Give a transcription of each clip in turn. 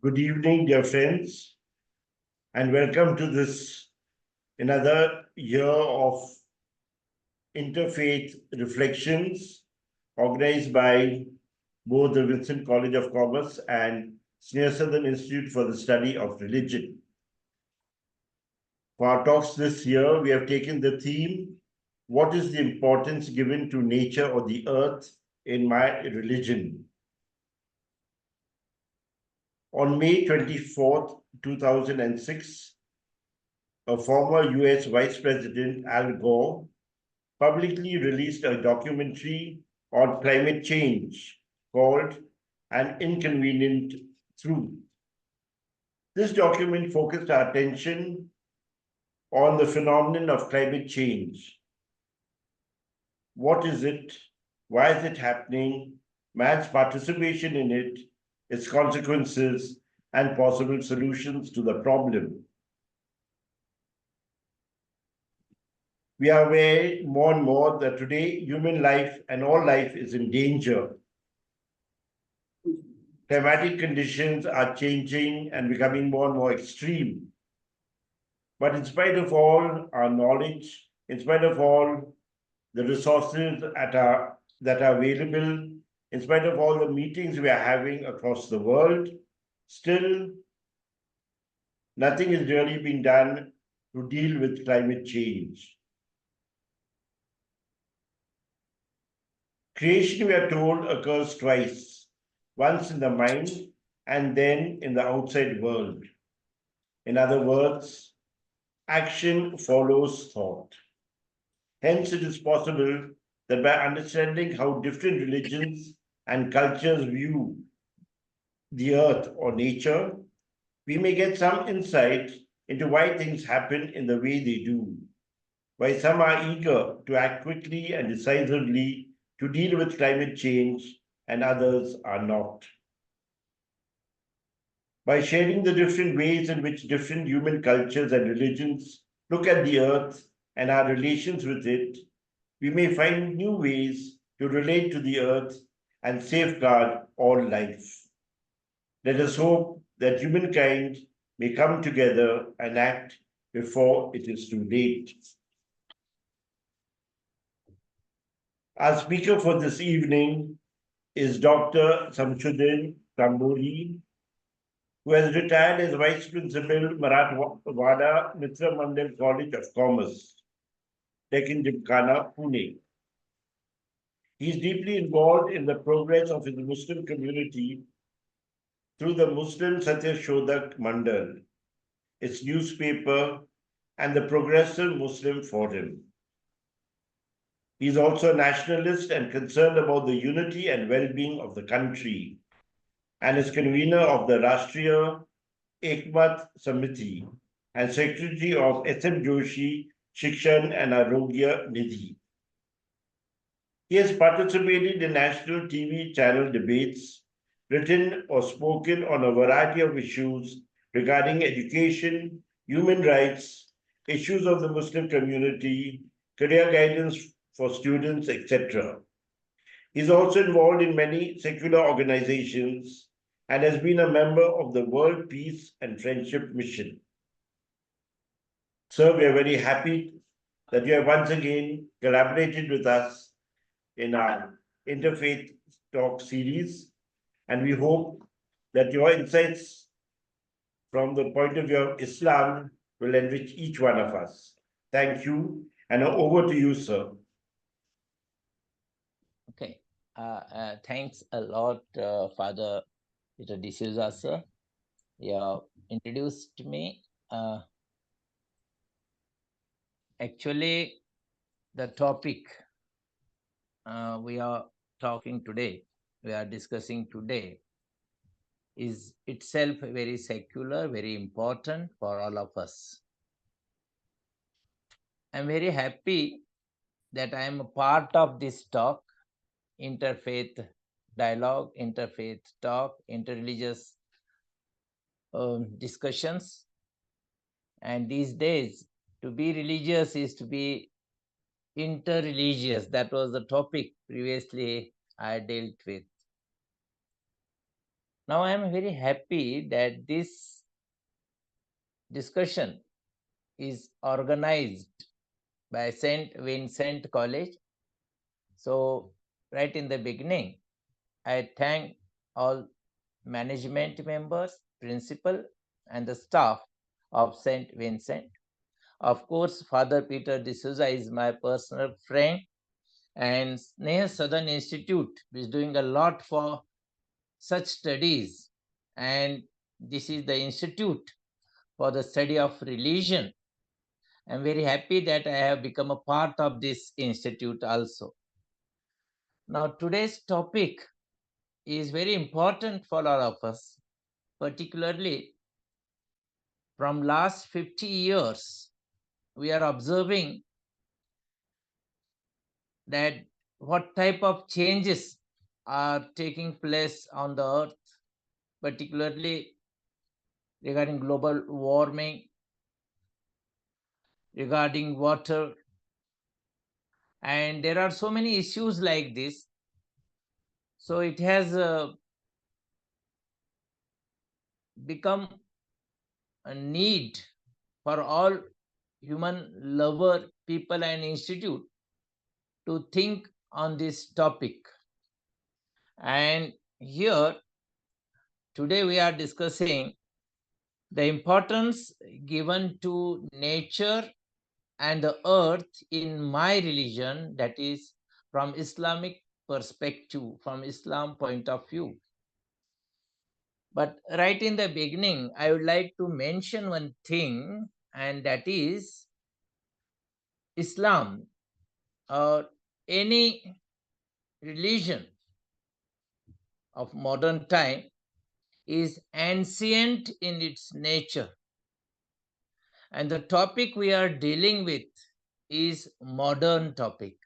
Good evening, dear friends, and welcome to this another year of interfaith reflections organized by both the Vincent College of Commerce and S.I.S.R Institute for the Study of Religion. For our talks this year, we have taken the theme, What is the importance given to nature or the earth in my religion? On May 24th, 2006, a former US Vice President Al Gore publicly released a documentary on climate change called An Inconvenient Truth. This document focused our attention on the phenomenon of climate change. What is it? Why is it happening? Man's participation in it, its consequences, and possible solutions to the problem. We are aware more and more that today human life and all life is in danger. Climatic conditions are changing and becoming more and more extreme. But in spite of all our knowledge, in spite of all the resources that are available, in spite of all the meetings we are having across the world, still nothing is really being done to deal with climate change. Creation, we are told, occurs twice, once in the mind and then in the outside world. In other words, action follows thought. Hence, it is possible that by understanding how different religions and cultures view the earth or nature, we may get some insight into why things happen in the way they do, why some are eager to act quickly and decisively to deal with climate change and others are not. By sharing the different ways in which different human cultures and religions look at the earth and our relations with it, we may find new ways to relate to the earth and safeguard all life. Let us hope that humankind may come together and act before it is too late. Our speaker for this evening is Dr. Samshuddin Tamboli, who has retired as Vice Principal, Marathwada Mitra Mandal College of Commerce, Deccan Gymkhana, Pune. He is deeply involved in the progress of his Muslim community through the Muslim Satyashodak Mandal, its newspaper, and the Progressive Muslim Forum. He is also a nationalist and concerned about the unity and well-being of the country, and is convener of the Rashtriya Ekmat Samiti and Secretary of S.M. Joshi Shikshan and Arogya Nidhi. He has participated in national TV channel debates, written or spoken on a variety of issues regarding education, human rights, issues of the Muslim community, career guidance for students, etc. He is also involved in many secular organizations and has been a member of the World Peace and Friendship Mission. Sir, we are very happy that you have once again collaborated with us in our Interfaith Talk series, and we hope that your insights from the point of view of Islam will enrich each one of us. Thank you, and over to you, sir. Okay. Thanks a lot, Father Peter D'Souza, sir. You introduced me. Actually, the topic we are talking today, we are discussing today, is itself very secular, very important for all of us. I'm very happy that I am a part of this talk, interfaith dialogue, interfaith talk, interreligious discussions. And these days, to be religious is to be interreligious. That was the topic previously I dealt with. Now I am very happy that this discussion is organized by St. Vincent College. So, right in the beginning, I thank all management members, principal, and the staff of St. Vincent. Of course, Father Peter D'Souza is my personal friend, and Sneha Southern Institute is doing a lot for such studies. And this is the institute for the study of religion. I'm very happy that I have become a part of this institute also. Now, today's topic is very important for all of us, particularly from last 50 years. We are observing that what type of changes are taking place on the earth, particularly regarding global warming, regarding water, and there are so many issues like this. So it has become a need for all human lover people and institute to think on this topic. And here today we are discussing the importance given to nature and the earth in my religion, that is from Islamic perspective, from Islam point of view. But right in the beginning, I would like to mention one thing, and that is Islam or any religion of modern time is ancient in its nature. And the topic we are dealing with is modern topic.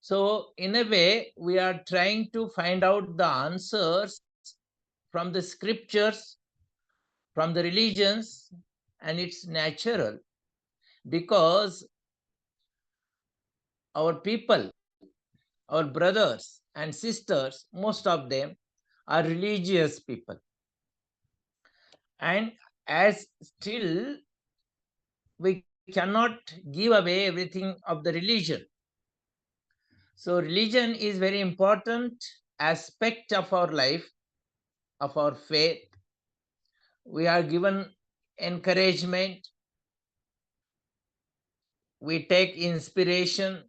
So in a way, we are trying to find out the answers from the scriptures, from the religions, and it's natural because our people, our brothers and sisters, most of them are religious people. And as still we cannot give away everything of the religion. So religion is very important aspect of our life, of our faith. We are given encouragement, we take inspiration,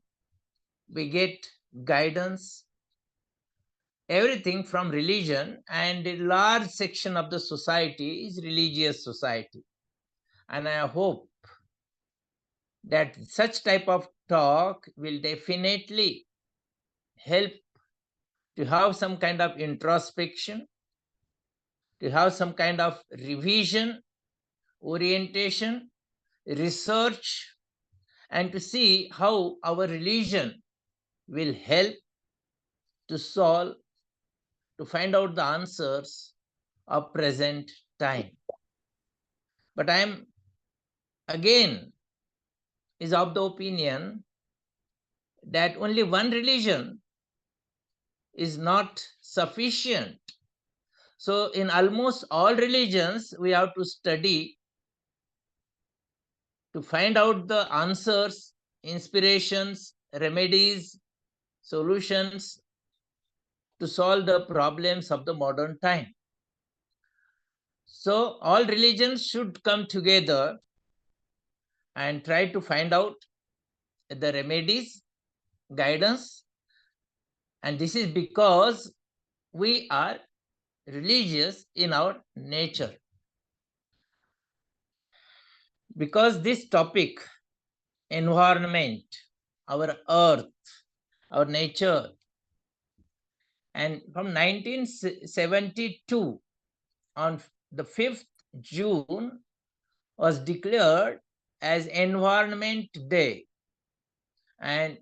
we get guidance, everything from religion, and a large section of the society is religious society. And I hope that such type of talk will definitely help to have some kind of introspection, to have some kind of revision, orientation, research, and to see how our religion will help to solve, to find out the answers of present time. But I am again is of the opinion that only one religion is not sufficient. So in almost all religions, we have to study to find out the answers, inspirations, remedies, solutions to solve the problems of the modern time. So all religions should come together and try to find out the remedies, guidance, and this is because we are religious in our nature. Because this topic, environment, our earth, our nature, and from 1972 on the 5th June was declared as Environment Day. And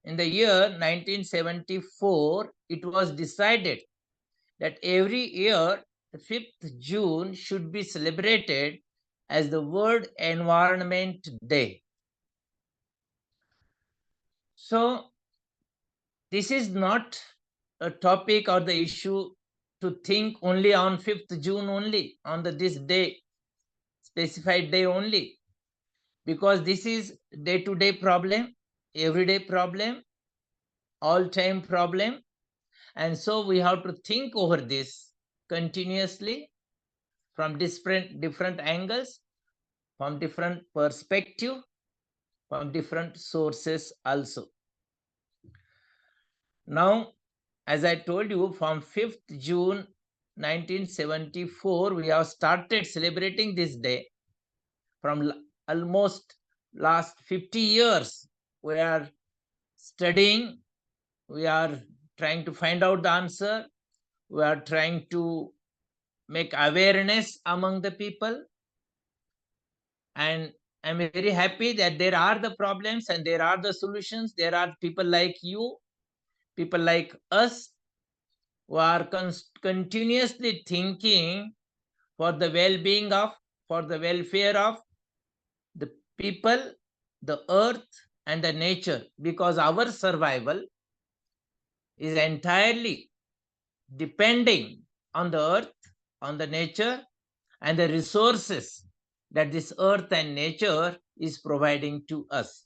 in the year 1974, it was decided that every year, the 5th June should be celebrated as the World Environment Day. So, this is not a topic or the issue to think only on 5th June only, on this day, specified day only, because this is day-to-day problem, everyday problem, all-time problem. And so we have to think over this continuously from different angles, from different perspective, from different sources also. Now, as I told you, from 5th June 1974, we have started celebrating this day. From almost last 50 years, we are studying, we are trying to find out the answer, we are trying to make awareness among the people. And I'm very happy that there are the problems and there are the solutions. There are people like you, people like us, who are continuously thinking for the well-being of, for the welfare of the people, the earth, and the nature, because our survival is entirely depending on the earth, on the nature, and the resources that this earth and nature is providing to us.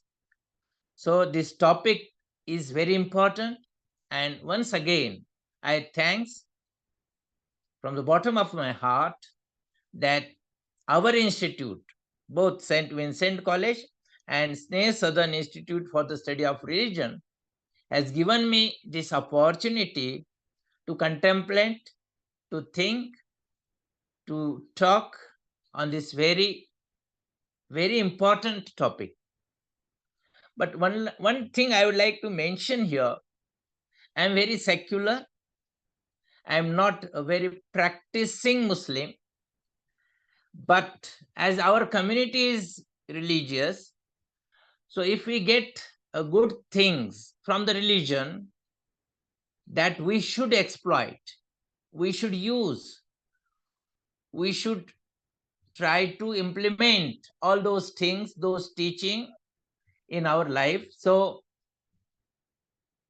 So this topic is very important. And once again, I thanks from the bottom of my heart that our institute, both St. Vincent College and S.I.S.R Southern Institute for the Study of Religion, has given me this opportunity to contemplate, to think, to talk on this very, very important topic. But one thing I would like to mention here, I am very secular. I am not a very practicing Muslim. But as our community is religious, so if we get good things from the religion, that we should exploit, we should use, we should try to implement all those things, those teaching in our life. So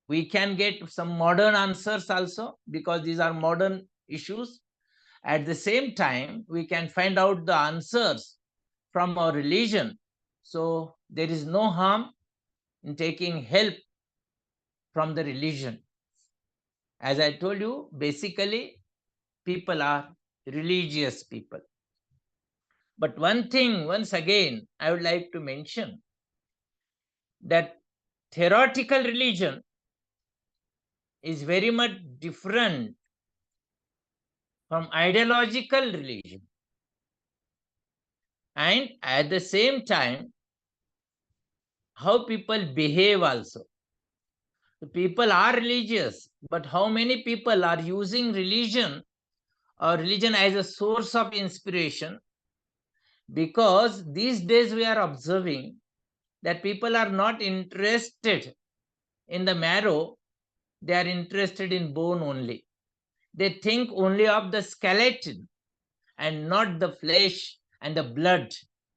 we can get some modern answers also, because these are modern issues. At the same time, we can find out the answers from our religion. So there is no harm in taking help from the religion. As I told you, basically, people are religious people. But one thing, once again, I would like to mention that theoretical religion is very much different from ideological religion. And at the same time, how people behave also. The people are religious, but how many people are using religion or religion as a source of inspiration? Because these days we are observing that people are not interested in the marrow, they are interested in bone only. They think only of the skeleton and not the flesh and the blood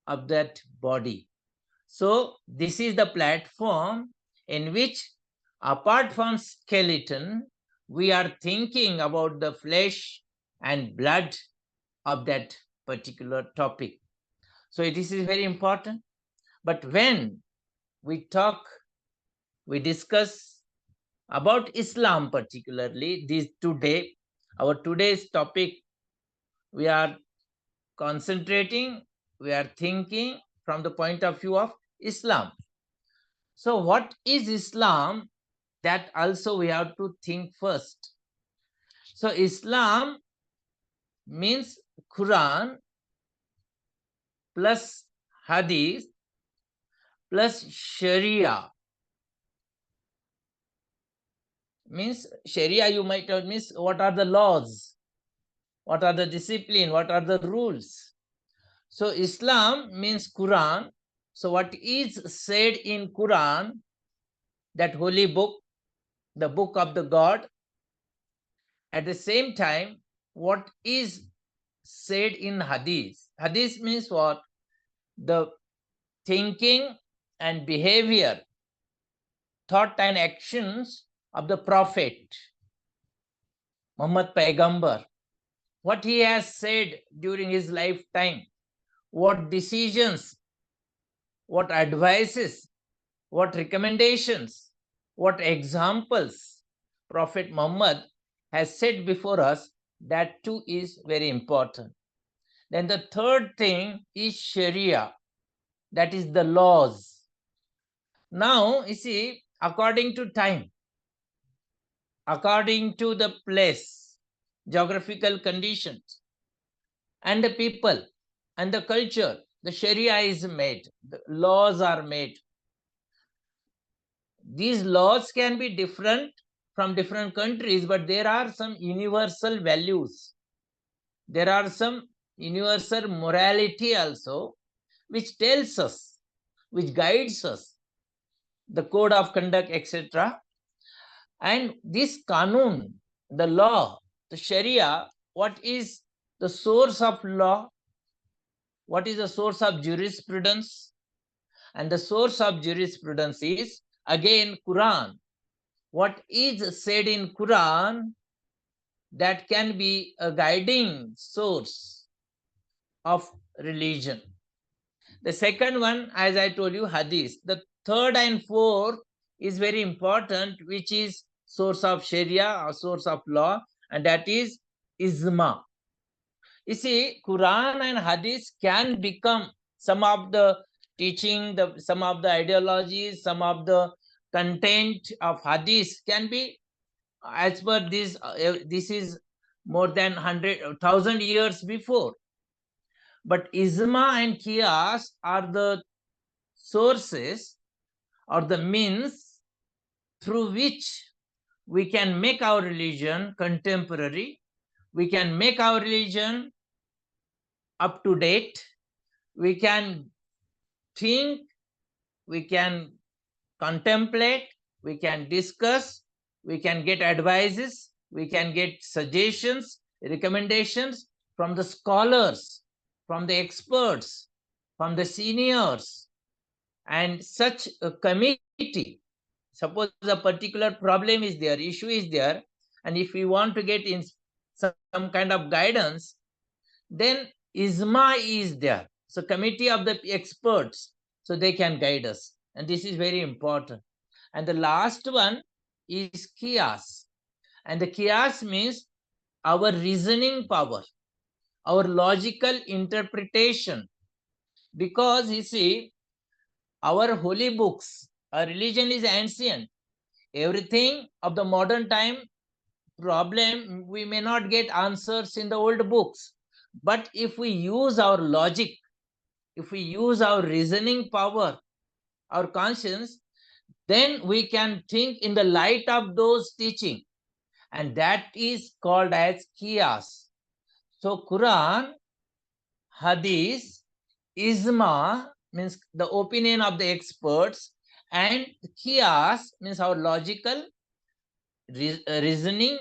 of that body. So this is the platform in which, apart from skeleton, we are thinking about the flesh and blood of that particular topic. So this is very important. But when we talk, we discuss about Islam particularly, our today's topic, we are concentrating, we are thinking from the point of view of Islam. So what is Islam? That also we have to think first. So Islam means Quran plus Hadith plus Sharia. Means Sharia, you might have means what are the laws, what are the discipline, what are the rules. So Islam means Quran. So what is said in Quran, that holy book, the book of the God? At the same time, what is said in Hadith? Hadith means what? The thinking and behavior, thought and actions of the Prophet. Muhammad Paigambar, what he has said during his lifetime, what decisions, what advices, what recommendations, what examples Prophet Muhammad has set before us, that too is very important. Then the third thing is Sharia, that is the laws. Now, you see, according to time, according to the place, geographical conditions, and the people, and the culture, the Sharia is made, the laws are made. These laws can be different from different countries, but there are some universal values. There are some universal morality also, which tells us, which guides us, the code of conduct, etc. And this Kanun, the law, the Sharia, what is the source of law? What is the source of jurisprudence? And the source of jurisprudence is again Quran. What is said in Quran, that can be a guiding source of religion. The second one, as I told you, Hadith. The third and fourth is very important, which is source of Sharia or source of law, and that is Ijma. You see, Quran and Hadith can become some of the teaching, some of the ideologies, some of the content of Hadith can be as per this. This is more than 100,000 years before. But Ijma and Qiyas are the sources or the means through which we can make our religion contemporary, we can make our religion up to date, we can think, we can contemplate, we can discuss, we can get advices, we can get suggestions, recommendations from the scholars, from the experts, from the seniors, and such a committee. Suppose a particular problem is there, issue is there, and if we want to get in some kind of guidance, then ISMA is there. So committee of the experts, so they can guide us. And this is very important. And the last one is Qiyas. And the Qiyas means our reasoning power, our logical interpretation. Because you see, our holy books, our religion is ancient. Everything of the modern time problem, we may not get answers in the old books. But if we use our logic, if we use our reasoning power, our conscience, then we can think in the light of those teaching. And that is called as Qiyas. So Quran, Hadith, Ijma means the opinion of the experts, and Qiyas means our logical reasoning,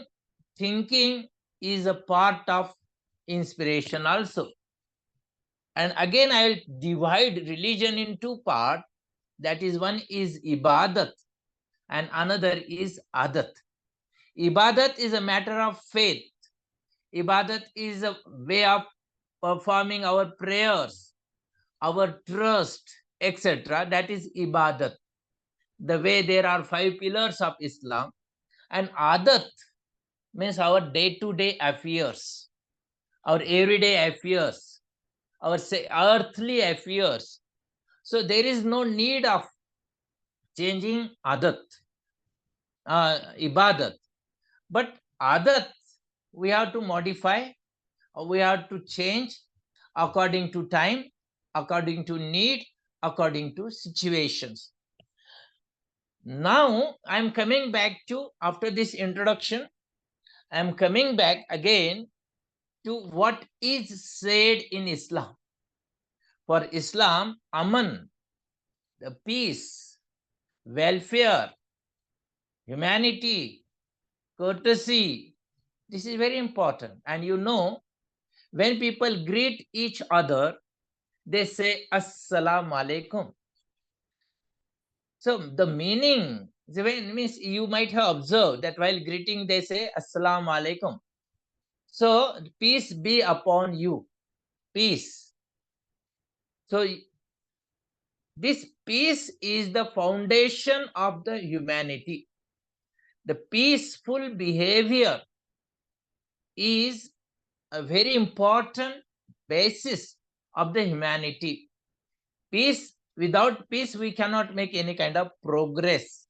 thinking is a part of inspiration also. And again, I will divide religion in two parts. That is, one is ibadat and another is adat. Ibadat is a matter of faith. Ibadat is a way of performing our prayers, our trust, etc. That is ibadat. The way there are 5 pillars of Islam. And adat means our day-to-day affairs, our everyday affairs, our earthly affairs. So there is no need of changing adat, ibadat. But adat, we have to modify, or we have to change according to time, according to need, according to situations. Now I'm coming back to, after this introduction, I'm coming back again to what is said in Islam. For Islam, aman, the peace, welfare, humanity, courtesy, this is very important. And you know, when people greet each other, they say Assalamu alaikum. So the meaning, Means you might have observed that while greeting they say Assalamu alaikum. So peace be upon you. Peace. So this peace is the foundation of the humanity. The peaceful behavior is a very important basis of the humanity. Peace, without peace, we cannot make any kind of progress.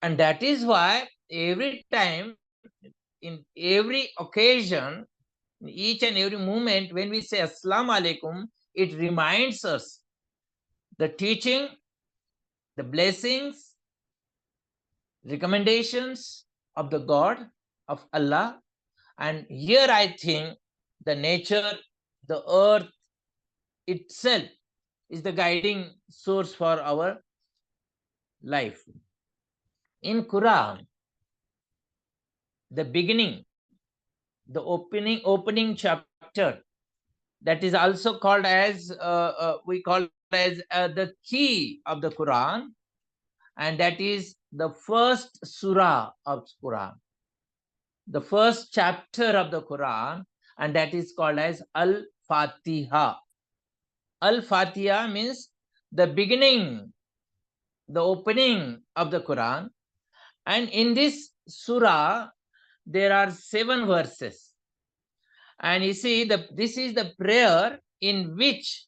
And that is why every time, in every occasion, in each and every moment, when we say Assalamu alaikum, it reminds us the teaching, the blessings, recommendations of the God, of Allah. And here I think the nature, the earth itself is the guiding source for our life. In Quran, the beginning, the opening chapter, that is also called as we call as the key of the Quran, and that is the first surah of Quran, the first chapter of the Quran, and that is called as Al-Fatiha. Al-Fatiha means the beginning, the opening of the Quran. And in this surah, there are 7 verses. And you see, this is the prayer in which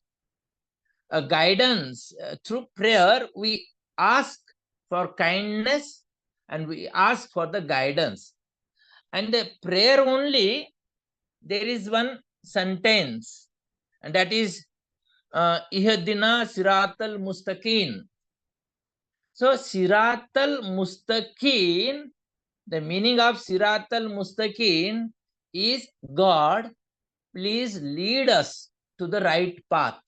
guidance, through prayer, we ask for kindness and we ask for the guidance. And the prayer only, there is one sentence, and that is Ihdina Siratal Mustaqim. So Siratal Mustaqim, the meaning of Siratal Mustaqim is God, please lead us to the right path.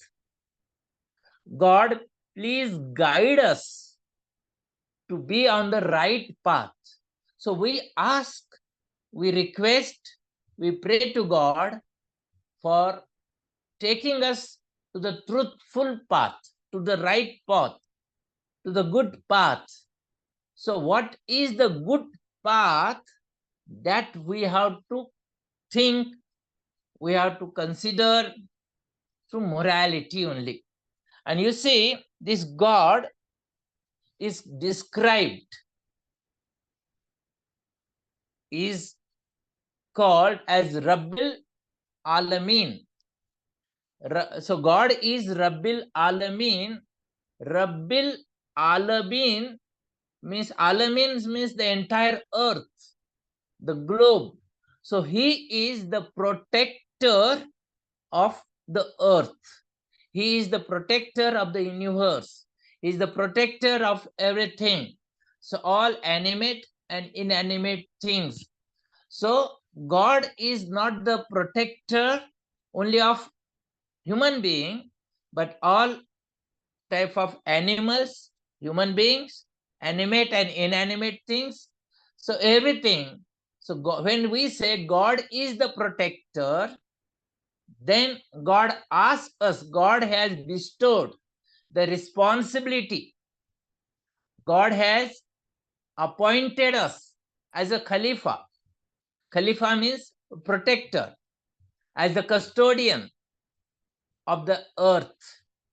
God, please guide us to be on the right path. So we ask, we request, we pray to God for taking us to the truthful path, to the right path, to the good path. So what is the good path? That we have to think, we have to consider through morality only. And you see, this God is described, is called as Rabbil Alameen. So God is Rabbil Alameen. Rabbil Alameen means the entire earth, the globe. So he is the protector of the earth. He is the protector of the universe. He is the protector of everything. So all animate and inanimate things. So God is not the protector only of human being, but all type of animals, human beings, animate and inanimate things. So everything. So God, when we say God is the protector, then God asks us, God has bestowed the responsibility. God has appointed us as a Khalifa. Khalifa means protector, as the custodian of the earth,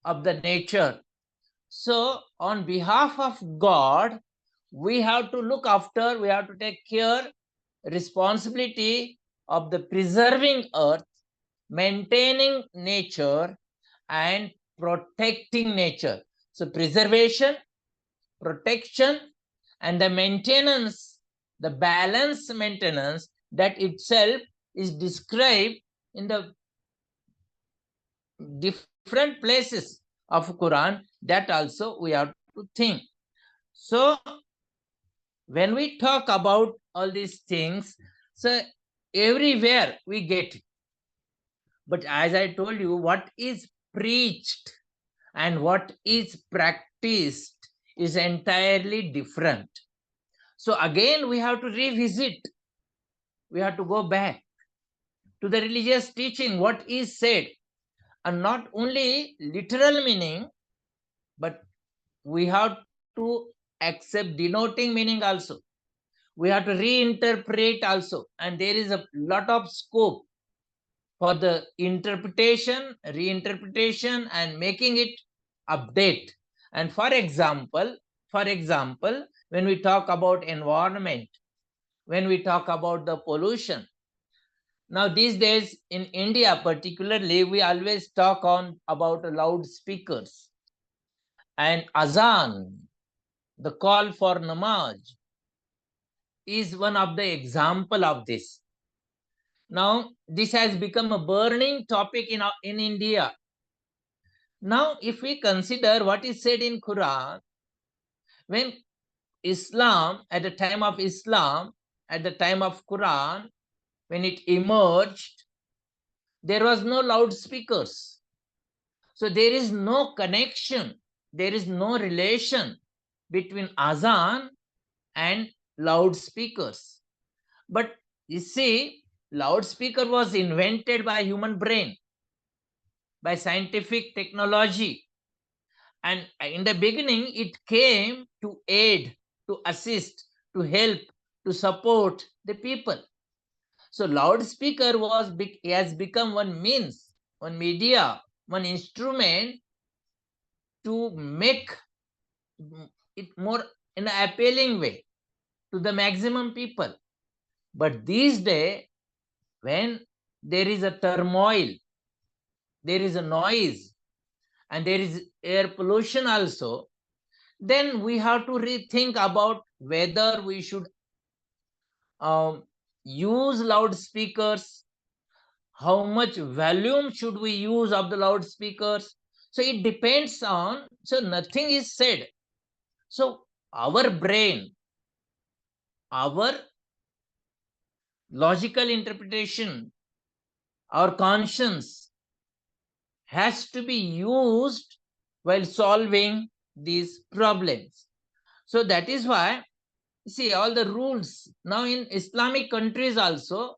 of the nature. So on behalf of God, we have to look after, we have to take care, responsibility of the preserving earth, maintaining nature, and protecting nature. So preservation, protection, and the maintenance, the balance maintenance, that itself is described in the different places of Quran. That also we have to think. So when we talk about all these things, so everywhere we get it. But as I told you, what is preached and what is practiced is entirely different. So again, we have to revisit. We have to go back to the religious teaching, what is said, and not only literal meaning, but we have to accept denoting meaning also. We have to reinterpret also. And there is a lot of scope for the interpretation, reinterpretation, and making it update. And for example, when we talk about environment, when we talk about the pollution, now these days in India particularly, we always talk on about loudspeakers and azan, the call for namaz, is one of the example of this. Now this has become a burning topic in India. Now if we consider what is said in Quran, when Islam, at the time of Islam, at the time of Quran, when it emerged, there was no loudspeakers. So there is no connection, there is no relation between azan and loudspeakers. But you see, loudspeaker was invented by human brain, by scientific technology. And in the beginning, it came to aid, to assist, to help, to support the people. So loudspeaker has become one means, one media, one instrument to make it more in an appealing way to the maximum people. But these days, when there is a turmoil, there is a noise, and there is air pollution also, then we have to rethink about whether we should use loudspeakers, how much volume should we use of the loudspeakers. So it depends on, so nothing is said. So our brain, our logical interpretation, our conscience has to be used while solving these problems. So that is why, see, all the rules now in Islamic countries also,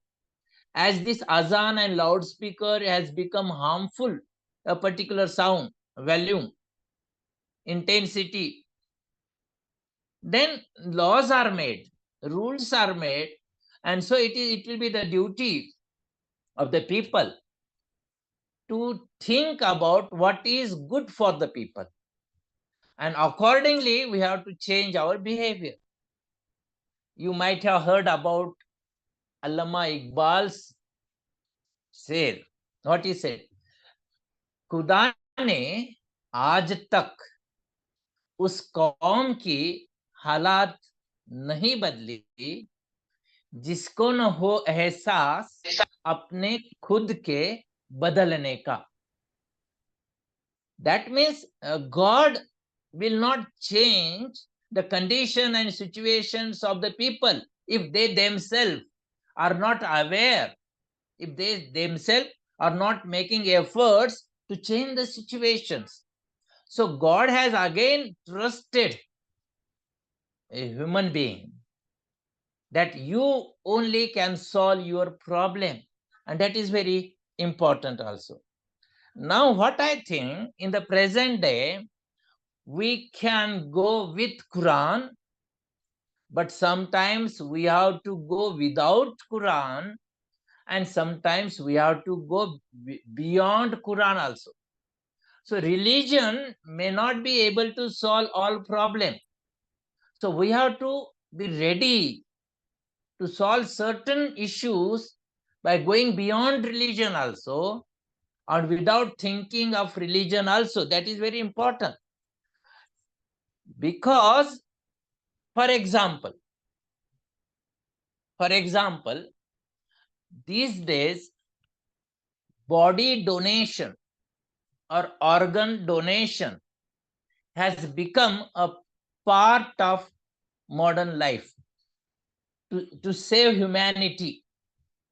as this azan and loudspeaker has become harmful, a particular sound, volume, intensity, then laws are made, rules are made, and so it will be the duty of the people to think about what is good for the people, and accordingly we have to change our behavior. You might have heard about Allama Iqbal's शेर, what he said, खुदा ने आज तक उस कौम की हालात नहीं बदली जिसको न हो एहसास अपने खुद के बदलने का. That means God will not change the condition and situations of the people if they themselves are not aware, if they themselves are not making efforts to change the situations. So God has again trusted a human being that you only can solve your problem, and that is very important also. Now what I think, in the present day we can go with Quran, but sometimes we have to go without Quran, and sometimes we have to go beyond Quran also. So religion may not be able to solve all problems. So we have to be ready to solve certain issues by going beyond religion also, or without thinking of religion also. That is very important. Because, for example, these days body donation or organ donation has become a part of modern life to save humanity,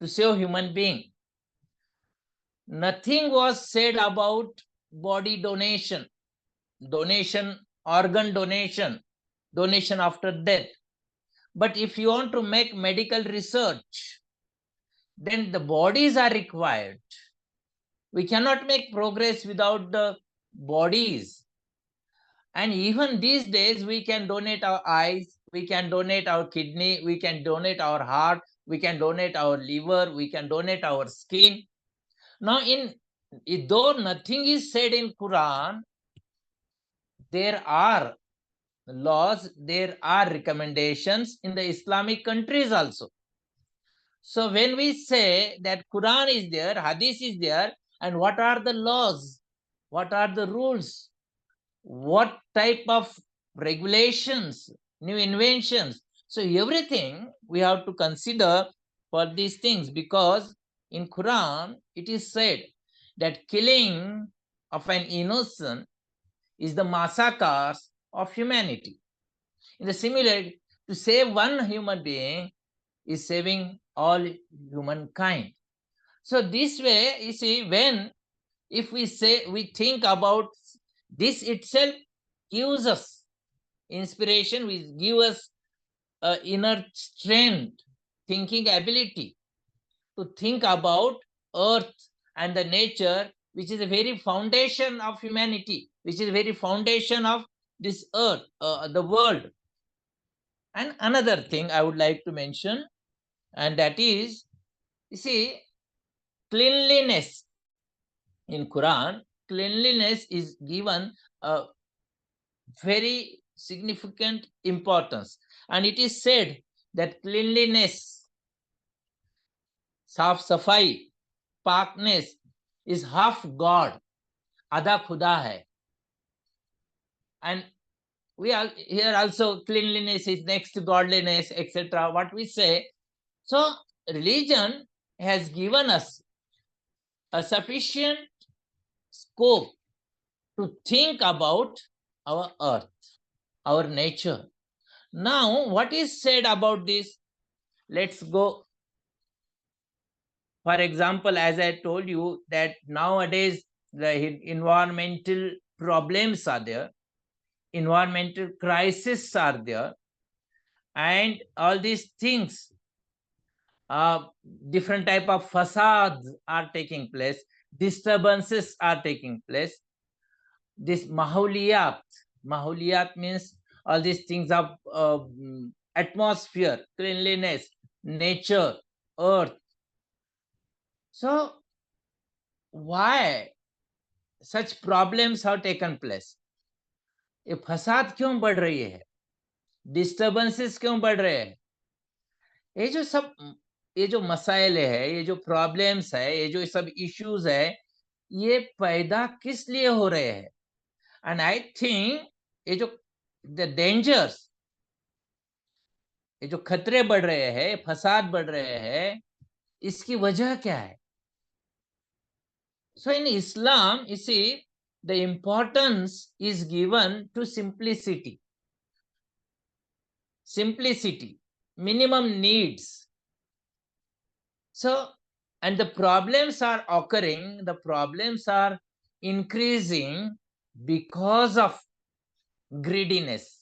to save human being. Nothing was said about body donation, organ donation after death. But if you want to make medical research, then the bodies are required. We cannot make progress without the bodies. And even these days, we can donate our eyes, we can donate our kidney, we can donate our heart, we can donate our liver, we can donate our skin. Now, though nothing is said in Quran, there are laws, there are recommendations in the Islamic countries also. So when we say that Quran is there, Hadith is there, and what are the laws? What are the rules? What type of regulations, new inventions? So everything we have to consider for these things, because in Quran it is said that killing of an innocent is the massacres of humanity. In the similar, to save one human being is saving all humankind. So this way, you see, when if we say, we think about this itself gives us inspiration, we give us inner strength, thinking ability to think about earth and the nature, which is the very foundation of humanity, which is the very foundation of this earth, the world. And another thing I would like to mention, and that is, you see, cleanliness. In Quran, cleanliness is given a very significant importance, and it is said that cleanliness, साफ सफाई, parkness is half God, आधा खुदा है. And we are here also, cleanliness is next to godliness, etc. What we say. So religion has given us a sufficient scope to think about our earth, our nature. Now, what is said about this? Let's go. For example, as I told you that nowadays the environmental problems are there, environmental crises are there, and all these things, different type of facades are taking place, disturbances are taking place. This mahuliyat means all these things of atmosphere, cleanliness, nature, earth. So why such problems have taken place? ये फसाद क्यों बढ़ रही है, disturbances क्यों बढ़ रहे हैं? ये जो सब, ये जो मसाइल है, ये जो प्रॉब्लम्स है, ये जो सब इश्यूज है, ये पैदा किस लिए हो रहे हैं? एंड आई थिंक ये जो द डेंजर्स, ये जो खतरे बढ़ रहे हैं, फसाद बढ़ रहे हैं, इसकी वजह क्या है? So in Islam, you see, the importance is given to simplicity. Simplicity, minimum needs. So, and the problems are occurring, the problems are increasing because of greediness,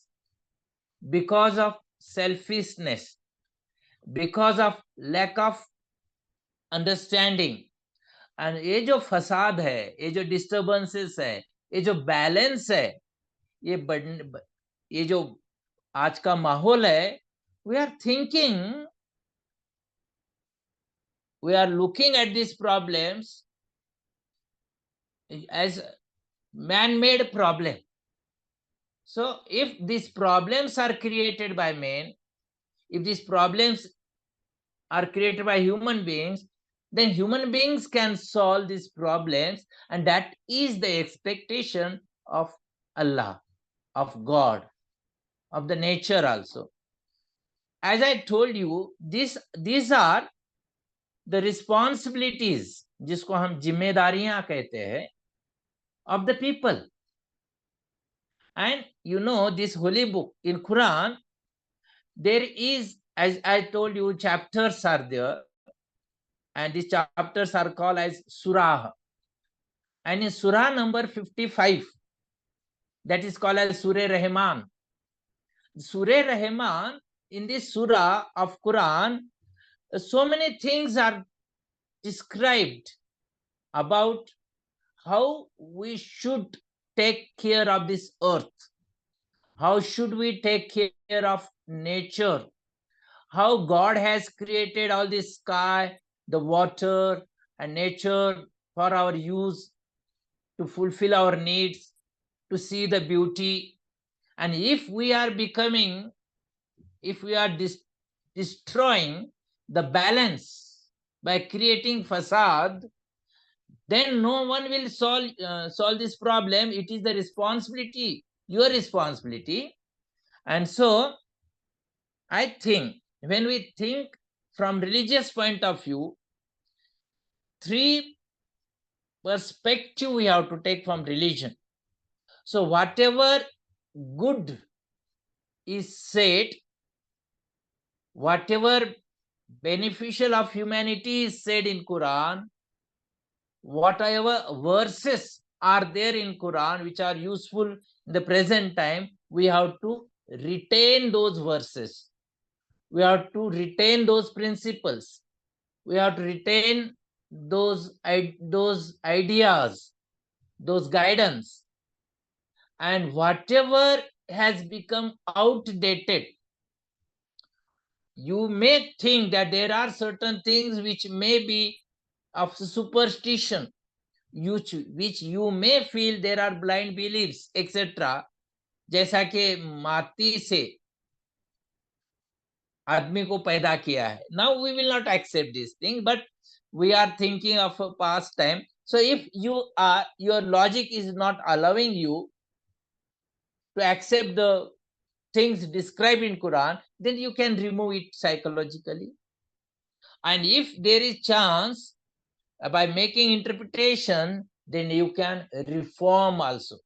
because of selfishness, because of lack of understanding. And ये जो फसाद है, ये जो disturbances है, ये जो balance है, ये जो आज का माहौल है, we are thinking, we are looking at these problems as man-made problem. So if these problems are created by man, if these problems are created by human beings, then human beings can solve these problems, and that is the expectation of Allah, of God, of the nature also. As I told you, these are the responsibilities, जिसको हम जिम्मेदारियां कहते हैं, of the people. And you know, this holy book in Quran, there is, as I told you, chapters are there, and these chapters are called as surah. And in surah number 55, that is called as Surah Rahman. Surah Rahman, in this surah of Quran, so many things are described about how we should take care of this earth. how should we take care of nature, how God has created all this sky, the water, and nature for our use, to fulfill our needs, to see the beauty. And if we are destroying the balance by creating facade, then no one will solve this problem. It is the responsibility, your responsibility. And so I think when we think from religious point of view, three perspective we have to take from religion. So whatever good is said, whatever beneficial of humanity is said in Quran, whatever verses are there in Quran which are useful in the present time, we have to retain those verses. We have to retain those principles. We have to retain those ideas, those guidance. And whatever has become outdated, you may think that there are certain things which may be of superstition, which you may feel there are blind beliefs, etc. जैसा कि माटी से आदमी को पैदा किया है. Now we will not accept this thing, but we are thinking of a past time. So if your logic is not allowing you to accept the things described in Quran, then you can remove it psychologically. And if there is chance, by making interpretation, then you can reform also.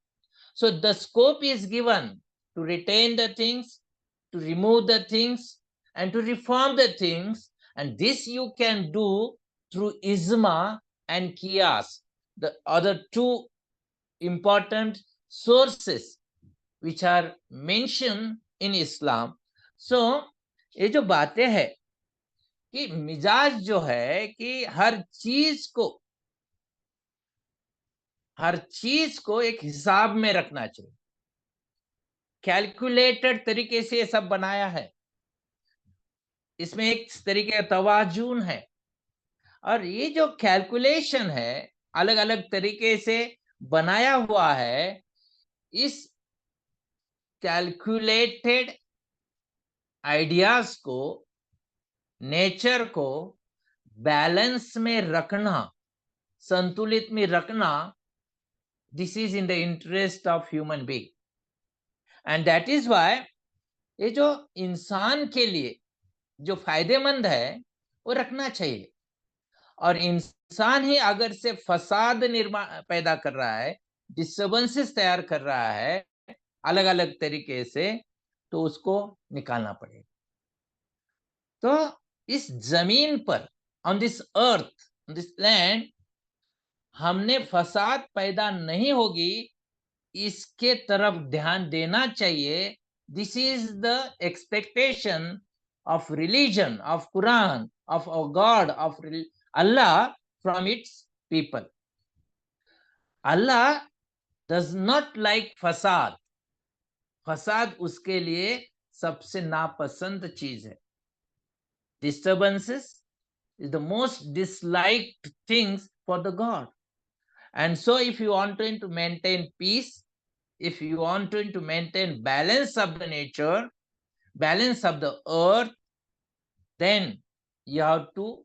So the scope is given to retain the things, to remove the things, and to reform the things. And this you can do through ijma and qiyas, the other two important sources which are mentioned in Islam. So ये जो बातें है कि मिजाज जो है कि हर चीज को एक हिसाब में रखना चाहिए, कैलकुलेटेड तरीके से ये सब बनाया है. इसमें एक तरीके का तवाजून है. और ये जो कैलकुलेशन है अलग अलग तरीके से बनाया हुआ है, इस कैलकुलेटेड आइडियाज को, नेचर को बैलेंस में रखना, संतुलित में रखना, this is in the interest of human being. And that is why ये जो इंसान के लिए जो फायदेमंद है वो रखना चाहिए. और इंसान ही अगर से फसाद निर्माण पैदा कर रहा है, डिस्टर्बेंसेस तैयार कर रहा है अलग अलग तरीके से, तो उसको निकालना पड़ेगा. तो इस जमीन पर, on this earth, on this land, हमने फसाद पैदा नहीं होगी, इसके तरफ ध्यान देना चाहिए. This is the expectation of religion, of Quran, of our God, of Allah from its people. Allah does not like fasad. फसाद उसके लिए सबसे नापसंद चीज है. Disturbances is the most disliked things for the God. And so if you want to maintain peace, if you want to maintain balance of the nature, balance of the earth, then you have to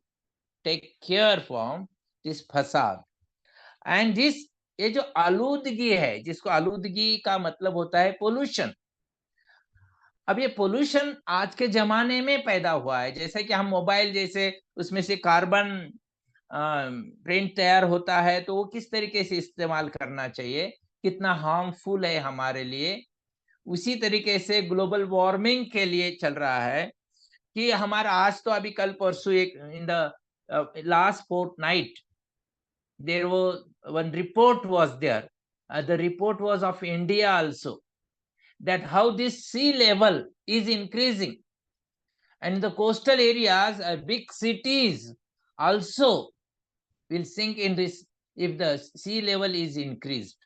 take care from this fasad. And this, ये जो आलूदगी है, जिसको आलूदगी का मतलब होता है पोल्यूशन. अब ये पोल्यूशन आज के जमाने में पैदा हुआ है. जैसे कि हम मोबाइल, जैसे उसमें से कार्बन प्रिंट तैयार होता है, तो वो किस तरीके से इस्तेमाल करना चाहिए, कितना हार्मफुल है हमारे लिए. उसी तरीके से ग्लोबल वार्मिंग के लिए चल रहा है कि हमारा आज तो अभी कल परसों एक in the last fortnight there was one report was there, the report was of India also, that how this sea level is increasing, and in the coastal areas, big cities also will sink in this if the sea level is increased.